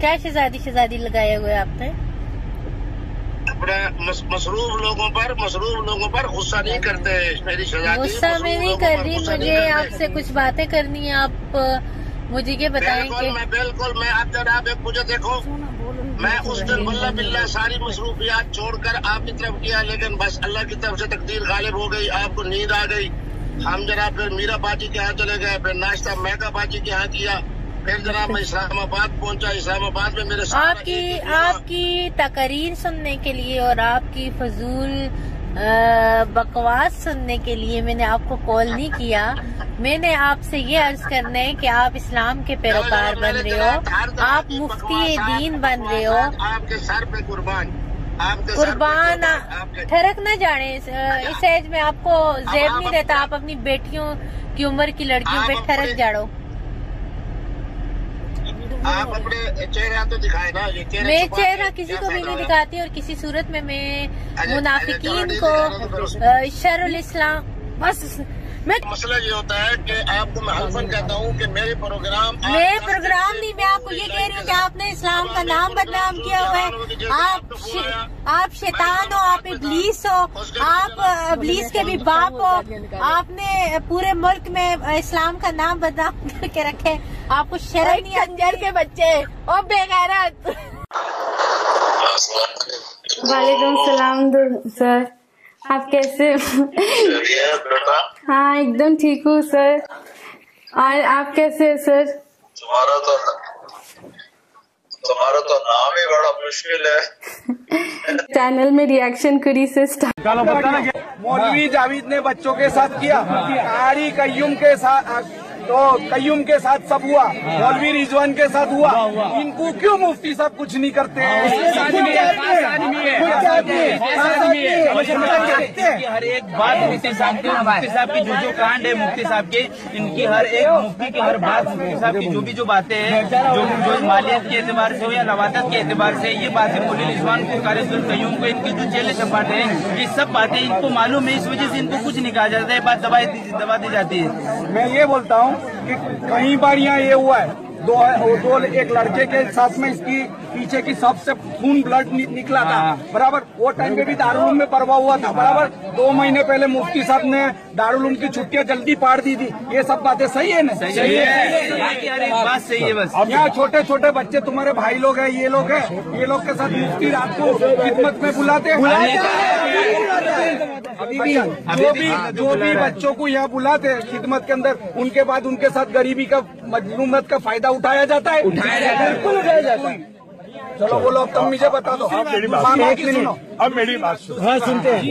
क्या शहजादी लगाए हुए आपने? अपने मसरूफ लोगों पर गुस्सा नहीं करते मेरी शहजादी। गुस्सा में नहीं कर रही, मुझे आपसे कुछ बातें करनी है। आप मुझे ये बताएं कि बिल्कुल मैं आप जनाब मुझे देखो, मैं उस दिन वल्लाह बिल्लाह सारी मसरूफियात छोड़कर आपकी तरफ किया, लेकिन बस अल्लाह की तरफ से तकदीर गालिब हो गई, आपको नींद आ गई। हम जनाब फिर मीरा बाजी के यहाँ चले गए, फिर नाश्ता महका बाजी के यहाँ किया, फिर जनाब मैं इस्लामाबाद पहुंचा। इस्लामाबाद में मेरे आपकी तकरीर सुनने के लिए और आपकी फजूल बकवास सुनने के लिए मैंने आपको कॉल नहीं किया। मैंने आपसे ये अर्ज करना है कि आप इस्लाम के पैरोकार बन रहे हो, आप मुफ्ती दीन बन रहे हो। आपके सर पे कुर्बान ठरक न जाने। इस एज में आपको जेब नहीं देता, आप अपनी बेटियों की उम्र की लड़कियों पे ठरक जाड़ो। आप अपने चेहरा तो दिखाए ना। मैं चेहरा किसी को भी नहीं दिखाती और किसी सूरत में मैं मुनाफिकीन को शरुल इस्लाम बस। मसला ये होता है कि आपको मैं हल्फन कहता हूँ कि मेरे प्रोग्राम नहीं, मैं आपको ये कह रही हूँ कि आपने इस्लाम का नाम बदनाम किया हुआ है। आप शैतान हो, आप इब्लीस हो, आप इब्लीस के भी बाप हो। आपने पूरे मुल्क में इस्लाम का नाम बदनाम करके रखे। आपको शर्म नहीं? खंजर के बच्चे और बेगैरत। वालेकुम सलाम सर, आप कैसे? हाँ एकदम ठीक हूँ सर। और आप कैसे हैं सर? तुम्हारा तो नाम ही बड़ा मुश्किल है। चैनल में रिएक्शन करी से मौलवी जावेद ने बच्चों के साथ किया, कारी कय्यूम के साथ सब हुआ, मौलवी रिजवान के साथ हुआ। इनको क्यों मुफ्ती साहब कुछ नहीं करते हैं? हर एक बात मुफ्ती साहब की जो कांड है मुफ्ती साहब के, इनकी हर एक मुफ्ती की हर बात मुफ्ती साहब की जो बातें हैं, जो मालियत के एतबार से हो या नवादत के एतबार से, ये बातें मौलवी रिजवान को, कारी कय्यूम को, इनकी जो चेले चपाटे हैं, ये सब बातें इनको मालूम है। इस वजह से इनको कुछ नहीं कहा जाता है, बात दबा दी जाती है। मैं ये बोलता हूँ कि कई बार यहाँ ये हुआ है, एक लड़के के साथ में इसकी पीछे की सबसे खून ब्लड निकला था बराबर। वो टाइम पे भी दारुल में परवा हुआ था बराबर। 2 महीने पहले मुफ्ती साहब ने दारुल की छुट्टियां जल्दी पाड़ दी थी। ये सब बातें सही है ना? सही है, बात सही है। बस अब यहाँ छोटे छोटे बच्चे तुम्हारे भाई लोग हैं, ये लोग हैं, ये लोग के साथ मुफ्ती रात को खिदमत में बुलाते हैं। जो भी बच्चों को यहाँ बुलाते हैं खिदमत के अंदर, उनके बाद उनके साथ गरीबी का, मजलूमत का फायदा उठाया जाता है। बिल्कुल उठाया जाता है। चलो बोलो, अब तुम मुझे बता दो। अब मेरी बात सुनो। हाँ सुनते हैं।